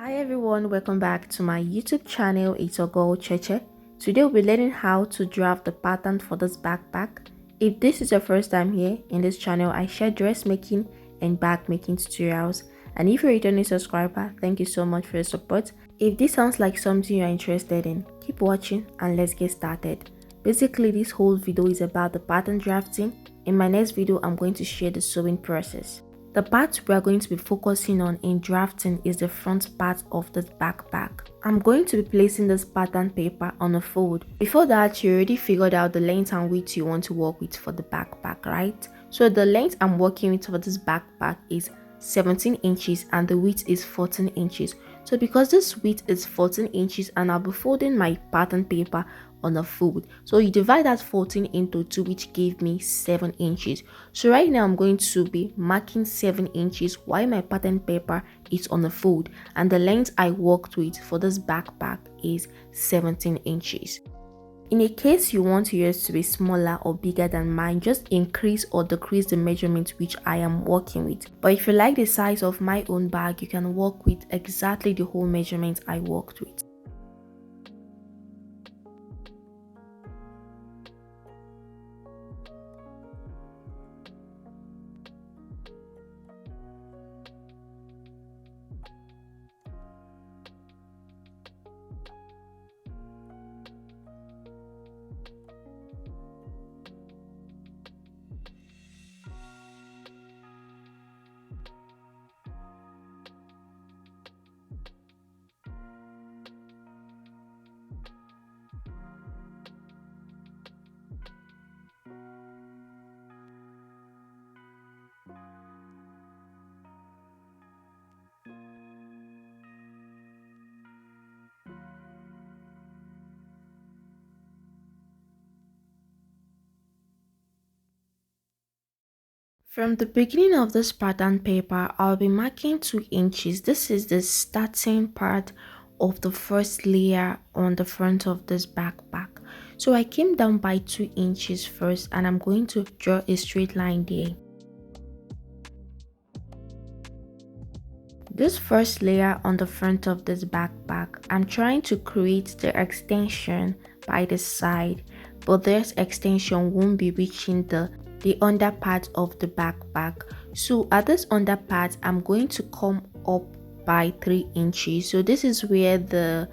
Hi everyone, welcome back to my YouTube channel. It's your girl Cheche. Today we'll be learning how to draft the pattern for this backpack. If this is your first time here in this channel, I share dressmaking and bag making tutorials. And if you're a returning subscriber, thank you so much for your support. If this sounds like something you're interested in, keep watching and let's get started. Basically, this whole video is about the pattern drafting. In my next video, I'm going to share the sewing process. The part we are going to be focusing on in drafting is the front part of this backpack. I'm going to be placing this pattern paper on a fold. Before that, you already figured out the length and width you want to work with for the backpack, right? So the length I'm working with for this backpack is 17 inches and the width is 14 inches. So because this width is 14 inches and I'll be folding my pattern paper on a fold, so you divide that 14 into 2, which gave me 7 inches. So right now I'm going to be marking 7 inches while my pattern paper is on a fold, and the length I worked with for this backpack is 17 inches. In a case you want yours to be smaller or bigger than mine, just increase or decrease the measurement which I am working with. But if you like the size of my own bag, you can work with exactly the whole measurement I worked with. From the beginning of this pattern paper, I'll be marking 2 inches. This is the starting part of the first layer on the front of this backpack. So I came down by 2 inches first and I'm going to draw a straight line there. This first layer on the front of this backpack, I'm trying to create the extension by the side, but this extension won't be reaching the under part of the backpack. So at this under part, I'm going to come up by 3 inches. So this is where the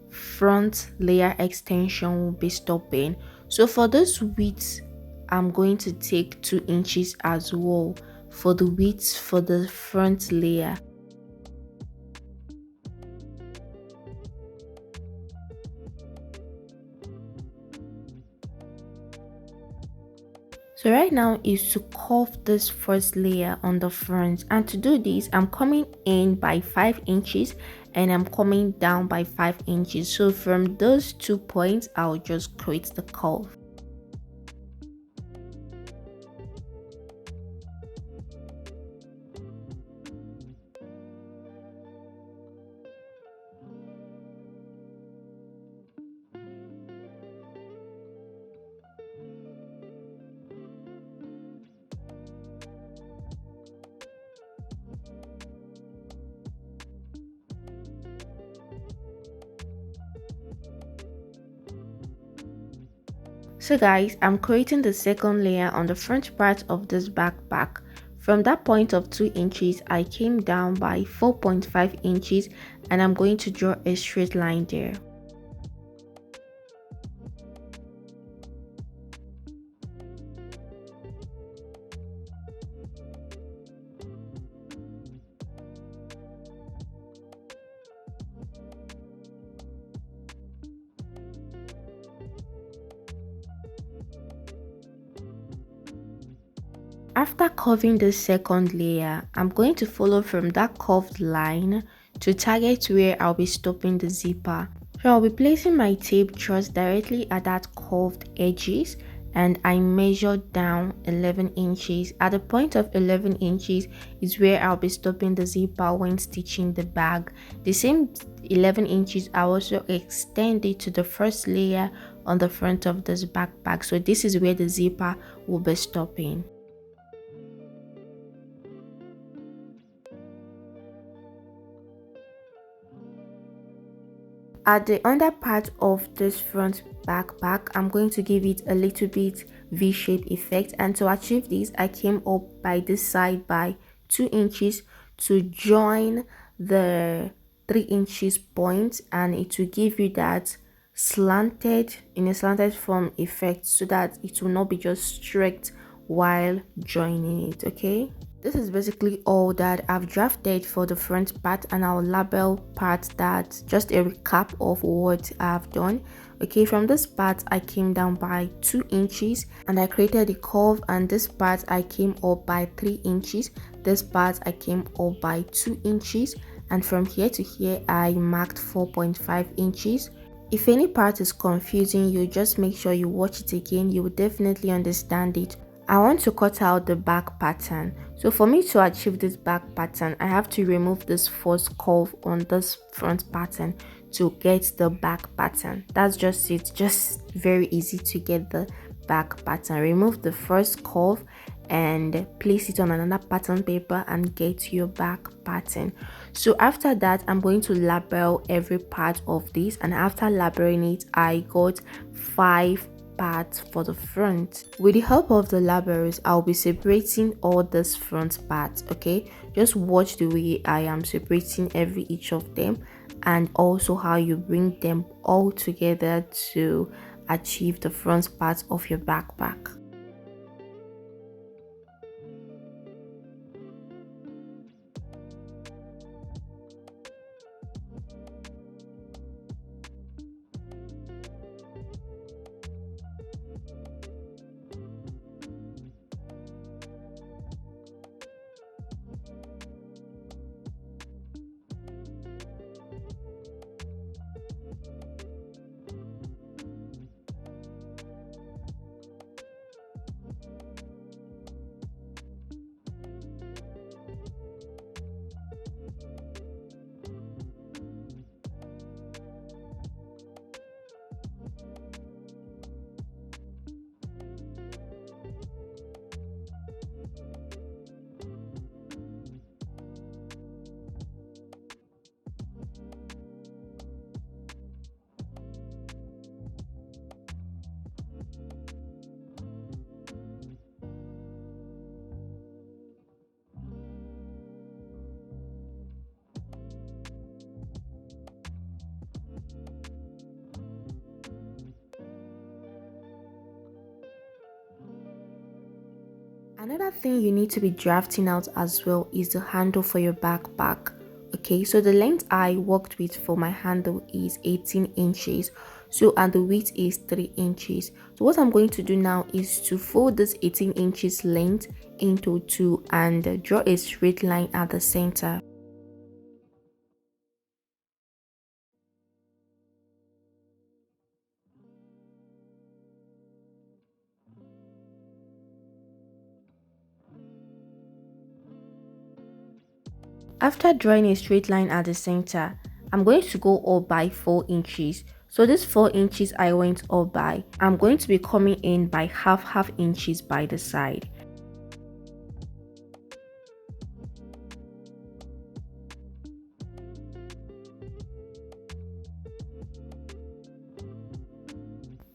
front layer extension will be stopping. So for this width, I'm going to take 2 inches as well for the width for the front layer. So right now is to curve this first layer on the front, and to do this I'm coming in by 5 inches and I'm coming down by 5 inches. So from those 2 points I'll just create the curve. So guys, I'm creating the second layer on the front part of this backpack. From that point of 2 inches, I came down by 4.5 inches and I'm going to draw a straight line there. After curving the second layer, I'm going to follow from that curved line to target where I'll be stopping the zipper. So I'll be placing my tape just directly at that curved edges and I measured down 11 inches. At the point of 11 inches is where I'll be stopping the zipper when stitching the bag. The same 11 inches I also extend it to the first layer on the front of this backpack. So this is where the zipper will be stopping. At the under part of this front backpack, I'm going to give it a little bit V-shape effect, and to achieve this I came up by this side by 2 inches to join the 3 inches point, and it will give you that slanted in a slanted form effect so that it will not be just straight while joining it. Okay, this is basically all that I've drafted for the front part, and I'll label part that just a recap of what I've done. Okay, from this part I came down by 2 inches and I created a curve, and this part I came up by 3 inches, this part I came up by 2 inches, and from here to here I marked 4.5 inches. If any part is confusing you, just make sure you watch it again, you will definitely understand it. I want to cut out the back pattern. So for me to achieve this back pattern, I have to remove this first curve on this front pattern to get the back pattern. That's just it. Just very easy to get the back pattern. Remove the first curve and place it on another pattern paper and get your back pattern. So after that, I'm going to label every part of this, and after labeling it, I got 5 parts for the front. With the help of the labels, I'll be separating all these front parts. Okay, just watch the way I am separating each of them, and also how you bring them all together to achieve the front part of your backpack. Another thing you need to be drafting out as well is the handle for your backpack. Okay, so the length I worked with for my handle is 18 inches, so and the width is 3 inches. So what I'm going to do now is to fold this 18 inches length into 2 and draw a straight line at the center. After drawing a straight line at the center, I'm going to go up by 4 inches. So this 4 inches I went up by, I'm going to be coming in by half inches by the side.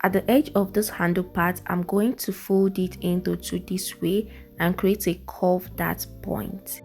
At the edge of this handle part, I'm going to fold it into 2 this way and create a curve that point.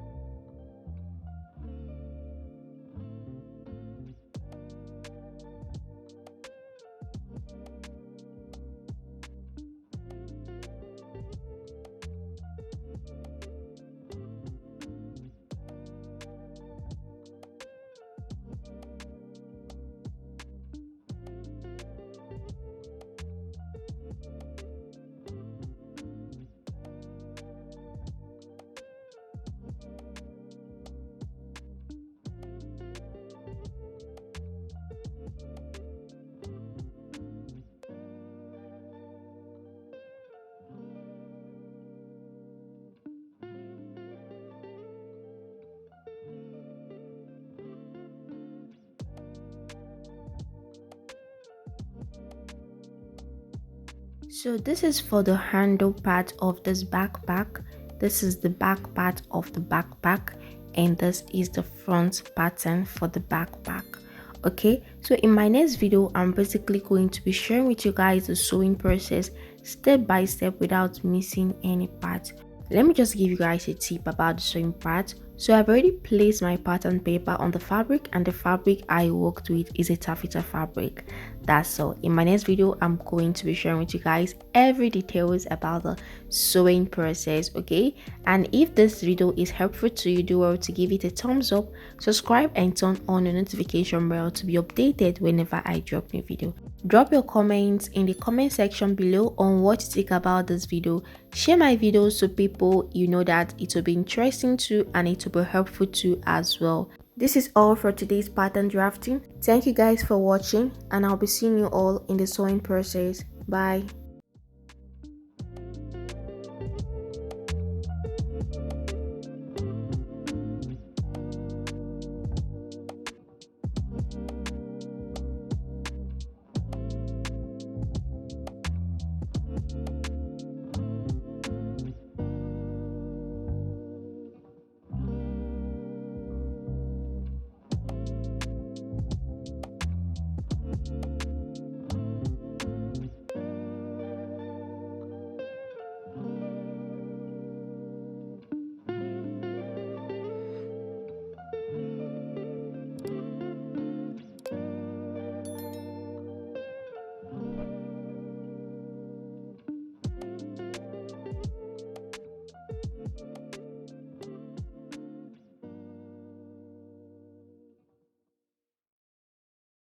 So this is for the handle part of this backpack. This is the back part of the backpack, and this is the front pattern for the backpack. Okay, so in my next video I'm basically going to be sharing with you guys the sewing process step by step without missing any part. Let me just give you guys a tip about the sewing part. So I've already placed my pattern paper on the fabric, and the fabric I worked with is a taffeta fabric. That's all. In my next video I'm going to be sharing with you guys every details about the sewing process. Okay, and if this video is helpful to you, do well to give it a thumbs up, subscribe and turn on the notification bell to be updated whenever I drop new video. Drop your comments in the comment section below on what you think about this video. Share my videos to people you know that it will be interesting to, and it will be helpful to as well. This is all for today's pattern drafting. Thank you guys for watching, and I'll be seeing you all in the sewing process. Bye.